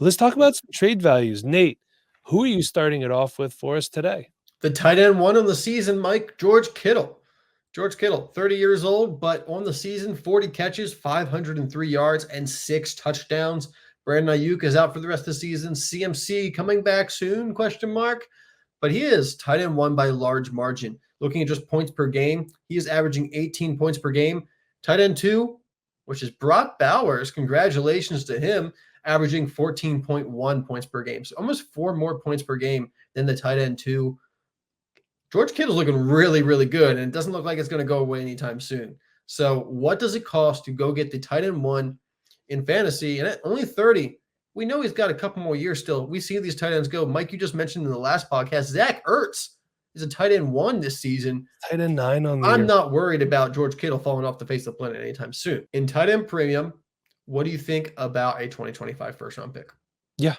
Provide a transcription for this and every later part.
Let's talk about some trade values. Nate, who are you starting it off with for us today? The tight end one on the season, Mike, George Kittle. George Kittle, 30 years old, but on the season, 40 catches, 503 yards, and 6 touchdowns. Brandon Ayuk is out for the rest of the season. CMC coming back soon, ? But he is tight end one by a large margin. Looking at just points per game, he is averaging 18 points per game. Tight end two, which is Brock Bowers, congratulations to him, averaging 14.1 points per game. So almost 4 more points per game than the tight end two. George Kittle's looking really, really good, and it doesn't look like it's going to go away anytime soon. So what does it cost to go get the tight end one in fantasy? And at only 30, we know he's got a couple more years still. We see these tight ends go. Mike, you just mentioned in the last podcast, Zach Ertz is a tight end one this season. Tight end 9 on the I'm year. not worried about George Kittle falling off the face of the planet anytime soon. In tight end premium, what do you think about a 2025 first-round pick? Yeah.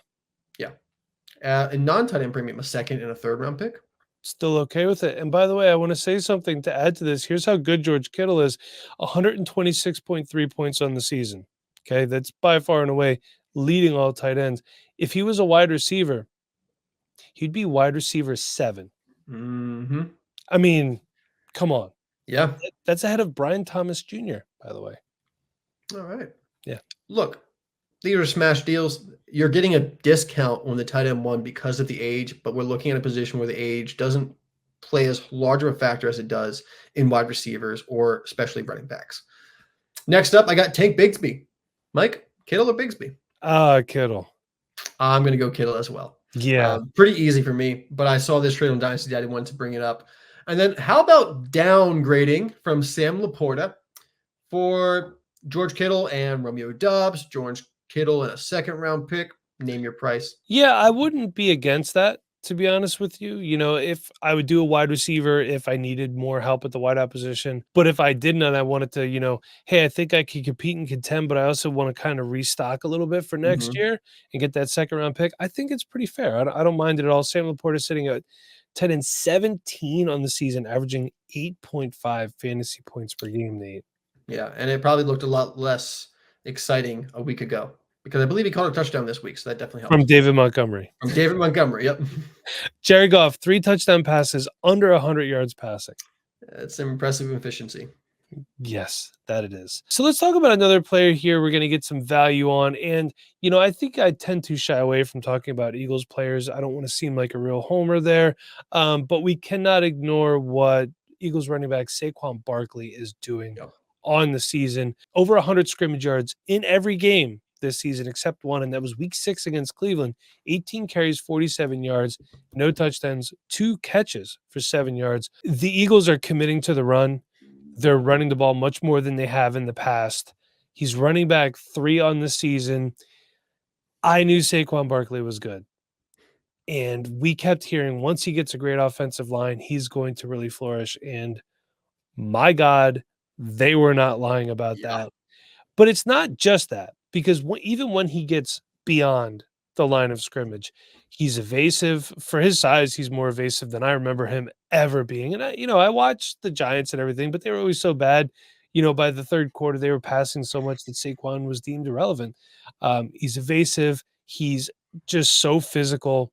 In non-tight end premium, a second and a third-round pick? Still okay with it. And by the way, I want to say something to add to this. Here's how good George Kittle is. 126.3 points on the season. Okay, that's by far and away leading all tight ends. If he was a wide receiver, he'd be wide receiver 7. Mm-hmm. I mean, come on. Yeah. That's ahead of Brian Thomas Jr., by the way. All right. Yeah. Look, these are smash deals. You're getting a discount on the tight end one because of the age, but we're looking at a position where the age doesn't play as large of a factor as it does in wide receivers or especially running backs. Next up, I got Tank Bigsby. Mike, Kittle or Bigsby? Kittle. I'm going to go Kittle as well. Yeah. Pretty easy for me, but I saw this trade on Dynasty Daddy, wanted to bring it up. And then how about downgrading from Sam Laporta for George Kittle and Romeo Doubs, George Kittle and a second-round pick? Name your price. Yeah, I wouldn't be against that, to be honest with you. You know, if I would do a wide receiver if I needed more help at the wideout position. But if I didn't and I wanted to, hey, I think I could compete and contend, but I also want to kind of restock a little bit for next year and get that second-round pick, I think it's pretty fair. I don't mind it at all. Sam Laporta is sitting at 10 and 17 on the season, averaging 8.5 fantasy points per game, Nate. Yeah, and it probably looked a lot less exciting a week ago because I believe he caught a touchdown this week, so that definitely helps. From David Montgomery. Yep. Jared Goff, 3 touchdown passes, under 100 yards passing. That's some impressive efficiency. Yes, that it is. So let's talk about another player here we're going to get some value on. And, I think I tend to shy away from talking about Eagles players. I don't want to seem like a real homer there. But we cannot ignore what Eagles running back Saquon Barkley is doing on the season. Over 100 scrimmage yards in every game this season except one, and that was week 6 against Cleveland. 18 carries, 47 yards, no touchdowns, 2 catches for 7 yards. The Eagles are committing to the run. They're running the ball much more than they have in the past. He's running back 3 on the season. I knew Saquon Barkley was good. And we kept hearing once he gets a great offensive line, he's going to really flourish. And my God, they were not lying about that. But it's not just that, because even when he gets beyond the line of scrimmage, he's evasive. For his size, he's more evasive than I remember him ever being. And I watched the Giants and everything, but they were always so bad. By the third quarter, they were passing so much that Saquon was deemed irrelevant. He's evasive. He's just so physical.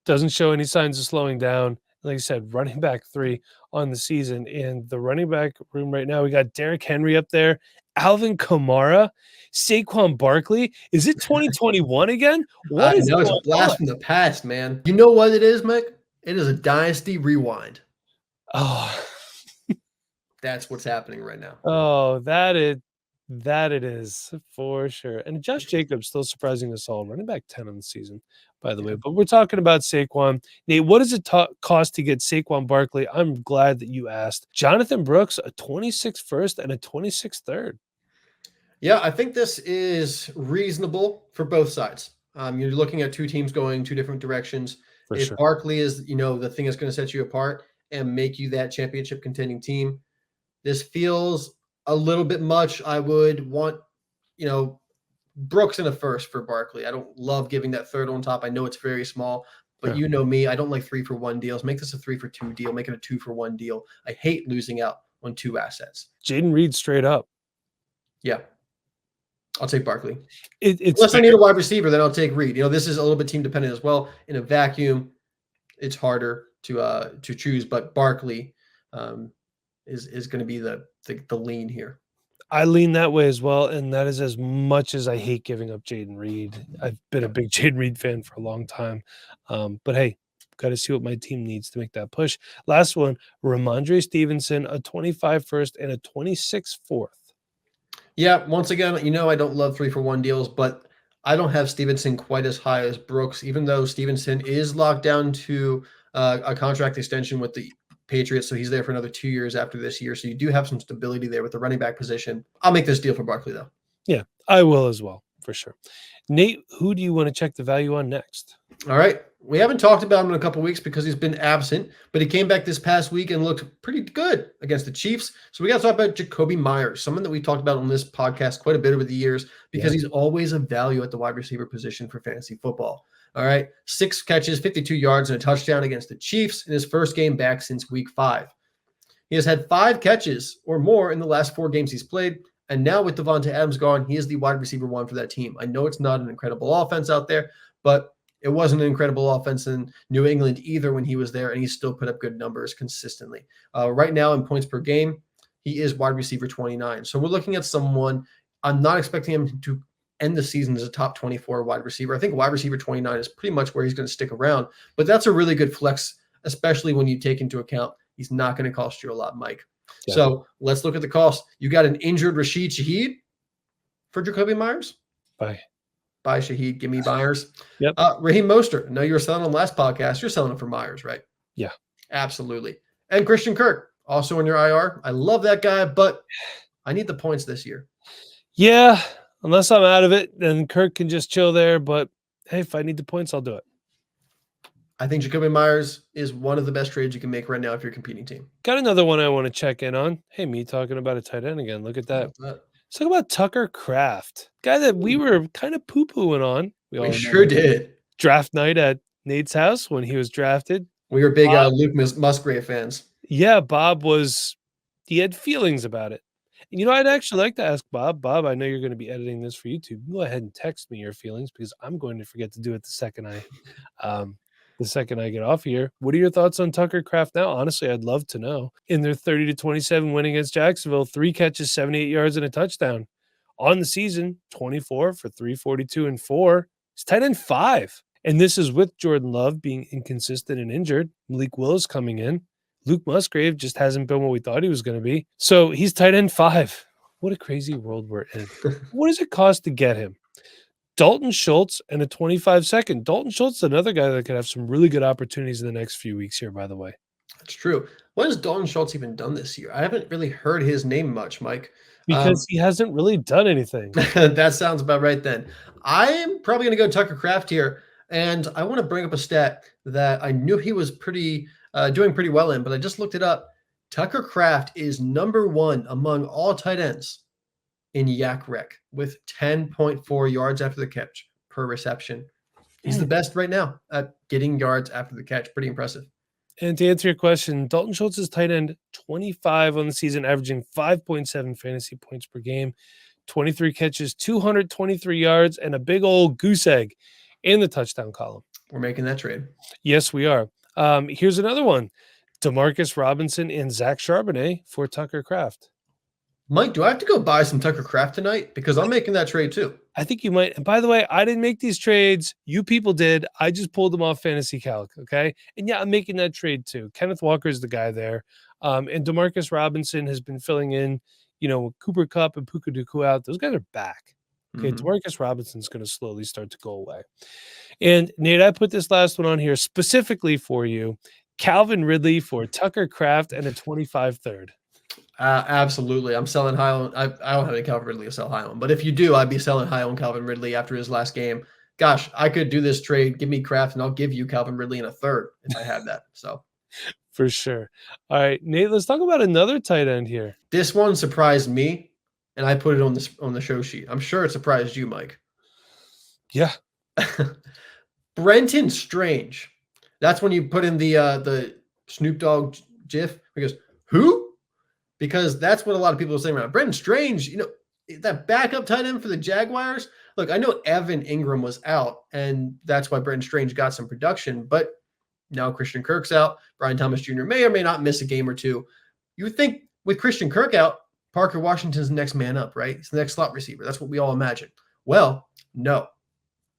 Doesn't show any signs of slowing down. Like I said, running back 3 on the season. And the running back room right now, we got Derrick Henry up there, Alvin Kamara, Saquon Barkley. Is it 2021 again? What is it's a blast from the past, man. You know what it is, Mick? It is a dynasty rewind. Oh. That's what's happening right now. Oh, that it is for sure. And Josh Jacobs still surprising us all. Running back 10 on the season, by the way. But we're talking about Saquon. Nate, what does it cost to get Saquon Barkley? I'm glad that you asked. Jonathan Brooks, a 26th first and a 26th third. Yeah, I think this is reasonable for both sides. You're looking at 2 teams going 2 different directions. If Barkley is, the thing that's going to set you apart and make you that championship contending team, this feels a little bit much. I would want, Brooks in a first for Barkley. I don't love giving that third on top. I know it's very small, but you know me, I don't like 3-for-1 deals. Make this a 3-for-2 deal. Make it a 2-for-1 deal. I hate losing out on 2 assets. Jaden Reed straight up. Yeah. I'll take Barkley. It's Unless I fair. need a wide receiver, then I'll take Reed. This is a little bit team dependent as well. In a vacuum, it's harder to choose, but Barkley is going to be the lean here. I lean that way as well, and that is as much as I hate giving up Jaden Reed. I've been a big Jaden Reed fan for a long time, but hey, got to see what my team needs to make that push. Last one, Ramondre Stevenson, a 25 first and a 26 fourth. Yeah, once again, I don't love 3-for-1 deals, but I don't have Stevenson quite as high as Brooks, even though Stevenson is locked down to a contract extension with the Patriots, so he's there for another 2 years after this year. So you do have some stability there with the running back position. I'll make this deal for Barkley, though. Yeah, I will as well, for sure. Nate, who do you want to check the value on next? All right. We haven't talked about him in a couple of weeks because he's been absent, but he came back this past week and looked pretty good against the Chiefs. So we got to talk about Jakobi Meyers, someone that we talked about on this podcast quite a bit over the years because he's always a value at the wide receiver position for fantasy football. All right. 6 catches, 52 yards, and a touchdown against the Chiefs in his first game back since week 5. He has had 5 catches or more in the last 4 games he's played. And now with Devonta Adams gone, he is the wide receiver 1 for that team. I know it's not an incredible offense out there, but it wasn't an incredible offense in New England either when he was there, and he still put up good numbers consistently. Right now in points per game, he is wide receiver 29. So we're looking at someone, I'm not expecting him to end the season as a top 24 wide receiver. I think wide receiver 29 is pretty much where he's going to stick around, but that's a really good flex, especially when you take into account he's not going to cost you a lot, Mike. Yeah. So let's look at the cost. You got an injured Rashid Shaheed for Jakobi Meyers? Bye, Shaheed. Give me Myers. Yep. Raheem Mostert. I know you were selling him last podcast. You're selling him for Myers, right? Yeah. Absolutely. And Christian Kirk, also in your IR. I love that guy, but I need the points this year. Yeah. Unless I'm out of it, then Kirk can just chill there. But hey, if I need the points, I'll do it. I think Jakobi Meyers is one of the best trades you can make right now if you're a competing team. Got another one I want to check in on. Hey, me talking about a tight end again. Look at that. Let's talk about Tucker Kraft, guy that we were kind of poo-pooing on. We sure did. Draft night at Nate's house when he was drafted. We were big Luke Musgrave fans. Yeah, Bob he had feelings about it. And, I'd actually like to ask Bob. Bob, I know you're going to be editing this for YouTube. Go ahead and text me your feelings because I'm going to forget to do it the second I get off here. What are your thoughts on Tucker Kraft now? Honestly, I'd love to know. In their 30-27 win against Jacksonville, 3 catches, 78 yards, and a touchdown. On the season, 24 for 342 and 4. He's tight end 5. And this is with Jordan Love being inconsistent and injured. Malik Willis coming in. Luke Musgrave just hasn't been what we thought he was going to be. So he's tight end 5. What a crazy world we're in. What does it cost to get him? Dalton Schultz and a 25-second. Dalton Schultz is another guy that could have some really good opportunities in the next few weeks here, by the way. That's true. What has Dalton Schultz even done this year? I haven't really heard his name much, Mike. Because he hasn't really done anything. That sounds about right then. I am probably going to go Tucker Kraft here, and I want to bring up a stat that I knew he was doing pretty well in, but I just looked it up. Tucker Kraft is number 1 among all tight ends in Yak Rec with 10.4 yards after the catch per reception. He's the best right now at getting yards after the catch. Pretty impressive. And to answer your question, Dalton Schultz is tight end 25 on the season, averaging 5.7 fantasy points per game, 23 catches, 223 yards, and a big old goose egg in the touchdown column. We're making that trade. Yes, we are. Here's another one. Demarcus Robinson and Zach Charbonnet for Tucker Kraft. Mike, do I have to go buy some Tucker Kraft tonight? Because I'm making that trade too. I think you might. And by the way, I didn't make these trades. You people did. I just pulled them off Fantasy Calc, okay? And yeah, I'm making that trade too. Kenneth Walker is the guy there. And Demarcus Robinson has been filling in, with Cooper Kupp and Puka Nacua out. Those guys are back. Okay, Demarcus Robinson's going to slowly start to go away. And Nate, I put this last one on here specifically for you. Calvin Ridley for Tucker Kraft and a 25 third. Absolutely. I'm selling high on. I don't have any Calvin Ridley to sell high on, but if you do, I'd be selling high on Calvin Ridley after his last game. Gosh, I could do this trade. Give me Kraft, and I'll give you Calvin Ridley in a third if I had that. So, for sure. All right, Nate. Let's talk about another tight end here. This one surprised me, and I put it on the show sheet. I'm sure it surprised you, Mike. Yeah. Brenton Strange. That's when you put in the Snoop Dogg GIF. He goes, who? Because that's what a lot of people are saying right now. Brenton Strange, that backup tight end for the Jaguars. Look, I know Evan Ingram was out, and that's why Brenton Strange got some production, but now Christian Kirk's out. Brian Thomas Jr. may or may not miss a game or two. You would think with Christian Kirk out, Parker Washington's the next man up, right? He's the next slot receiver. That's what we all imagine. Well, no,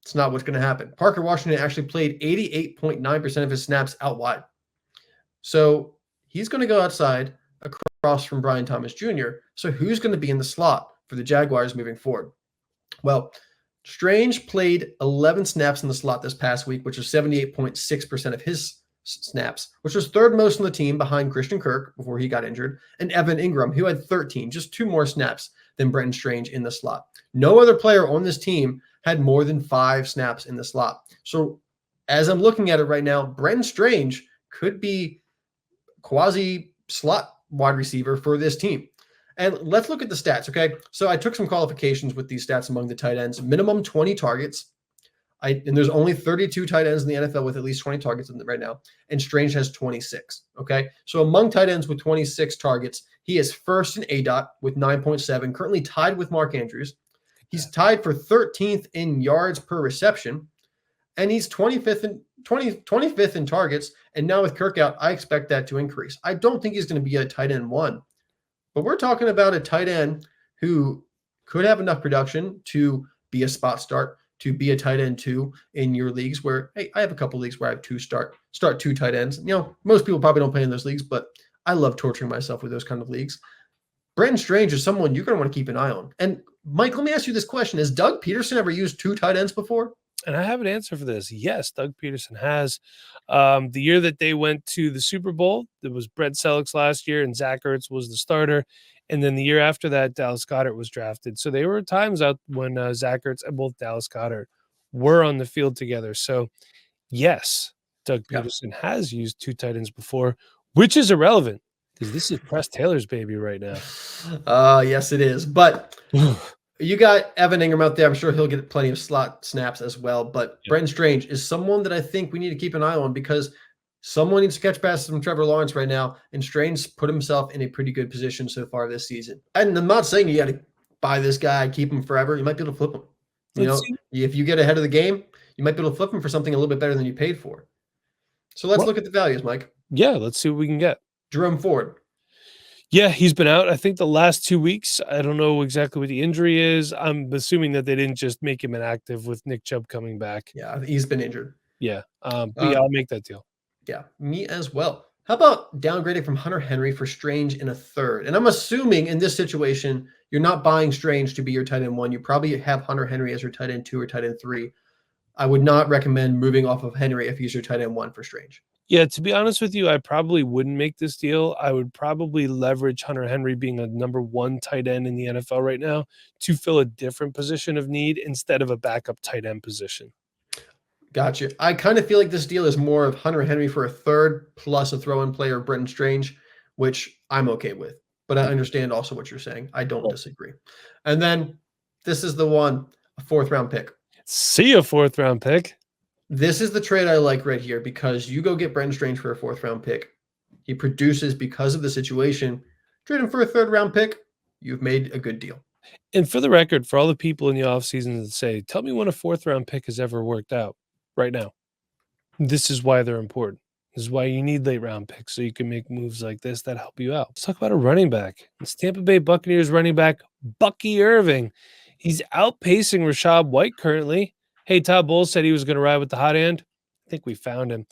it's not what's going to happen. Parker Washington actually played 88.9% of his snaps out wide. So he's going to go outside across from Brian Thomas Jr. So who's going to be in the slot for the Jaguars moving forward? Well, Strange played 11 snaps in the slot this past week, which was 78.6% of his snaps, which was third most on the team behind Christian Kirk before he got injured, and Evan Ingram, who had 13, just 2 more snaps than Brenton Strange in the slot. No other player on this team had more than 5 snaps in the slot. So as I'm looking at it right now, Brenton Strange could be quasi slot wide receiver for this team. And let's look at the stats, okay? So I took some qualifications with these stats among the tight ends. Minimum 20 targets. And there's only 32 tight ends in the NFL with at least 20 targets right now. And Strange has 26, okay? So among tight ends with 26 targets, he is first in ADOT with 9.7, currently tied with Mark Andrews. He's tied for 13th in yards per reception. And he's 25th in targets. And now with Kirk out, I expect that to increase. I don't think he's going to be a tight end 1. But we're talking about a tight end who could have enough production to be a spot start, to be a tight end 2 in your leagues where, hey, I have a couple leagues where I have start 2 tight ends. You know, most people probably don't play in those leagues, but I love torturing myself with those kind of leagues. Brenton Strange is someone you're going to want to keep an eye on. And Mike, let me ask you this question. Has Doug Peterson ever used 2 tight ends before? And I have an answer for this. Yes, Doug Peterson has. The year that they went to the Super Bowl, it was Brett Selleck's last year, and Zach Ertz was the starter. And then the year after that, Dallas Goedert was drafted. So there were times out when Zach Ertz and both Dallas Goedert were on the field together. So, yes, Doug Peterson has used 2 tight ends before, which is irrelevant because this is Press Taylor's baby right now. Yes, it is. But you got Evan Ingram out there. I'm sure he'll get plenty of slot snaps as well. But Brenton Strange is someone that I think we need to keep an eye on because someone needs to catch passes from Trevor Lawrence right now. And Strange put himself in a pretty good position so far this season. And I'm not saying you got to buy this guy, keep him forever. You might be able to flip him. You know, if you get ahead of the game, you might be able to flip him for something a little bit better than you paid for. So let's look at the values, Mike. Yeah, let's see what we can get. Jerome Ford. Yeah, he's been out. I think the last 2 weeks. I don't know exactly what the injury is. I'm assuming that they didn't just make him inactive with Nick Chubb coming back. Yeah, he's been injured. Yeah. But yeah, I'll make that deal. Yeah, me as well. How about downgrading from Hunter Henry for Strange in a third? And I'm assuming in this situation, you're not buying Strange to be your tight end 1. You probably have Hunter Henry as your tight end 2 or tight end 3. I would not recommend moving off of Henry if he's your tight end 1 for Strange. Yeah, to be honest with you, I probably wouldn't make this deal. I would probably leverage Hunter Henry being a number 1 tight end in the NFL right now to fill a different position of need instead of a backup tight end position. Gotcha. I kind of feel like this deal is more of Hunter Henry for a third plus a throw-in player, Brenton Strange, which I'm okay with. But I understand also what you're saying. I don't disagree. And then this is the one, a 4th-round pick. See a 4th-round pick. This is the trade I like right here because you go get Brenton Strange for a 4th-round pick. He produces because of the situation. Trade him for a 3rd-round pick. You've made a good deal. And for the record, for all the people in the offseason that say, tell me when a 4th-round pick has ever worked out right now. This is why they're important. This is why you need late-round picks so you can make moves like this that help you out. Let's talk about a running back. It's Tampa Bay Buccaneers running back Bucky Irving. He's outpacing Rachaad White currently. Hey, Todd Bowles said he was going to ride with the hot hand. I think we found him.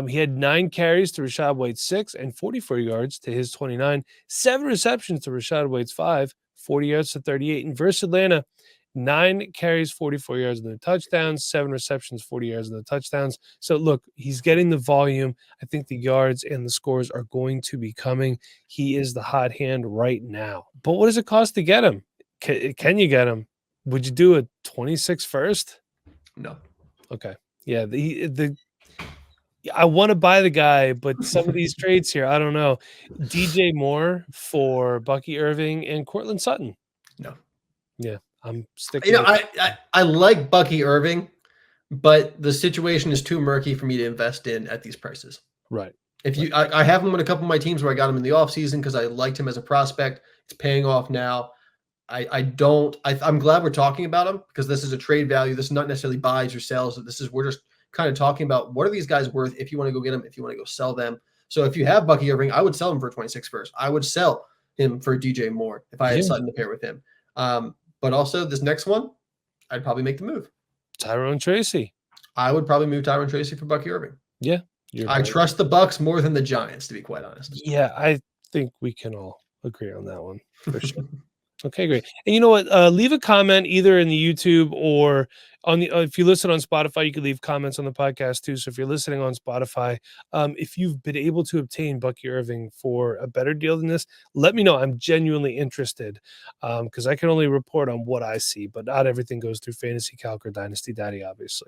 He had 9 carries to Rachaad White's 6 and 44 yards to his 29. 7 receptions to Rachaad White's 5, 40 yards to 38. And versus Atlanta, 9 carries, 44 yards in the touchdowns, 7 receptions, 40 yards in the touchdowns. So, look, he's getting the volume. I think the yards and the scores are going to be coming. He is the hot hand right now. But what does it cost to get him? Can you get him? Would you do a 26 first? No. Okay. Yeah. I want to buy the guy, but some of these trades here, I don't know. DJ Moore for Bucky Irving and Cortland Sutton. No. Yeah. I'm sticking. I like Bucky Irving, but the situation is too murky for me to invest in at these prices. Right. I have him in a couple of my teams where I got him in the offseason because I liked him as a prospect. It's paying off now. I'm glad we're talking about him because this is a trade value. This is not necessarily buys or sells. We're just kind of talking about what are these guys worth if you want to go get them, if you want to go sell them. So if you have Bucky Irving, I would sell him for 26 first. I would sell him for DJ Moore if I had Sutton to pair with him. But also this next one, I'd probably make the move. Tyrone Tracy. I would probably move Tyrone Tracy for Bucky Irving. Yeah. I trust the Bucks more than the Giants, to be quite honest. Yeah, I think we can all agree on that one for sure. Okay, great. And you know what? Leave a comment either in the YouTube or on the. If you listen on Spotify, you can leave comments on the podcast too. So if you're listening on Spotify, if you've been able to obtain Bucky Irving for a better deal than this, let me know. I'm genuinely interested because I can only report on what I see, but not everything goes through Fantasy Calc or Dynasty Daddy, obviously.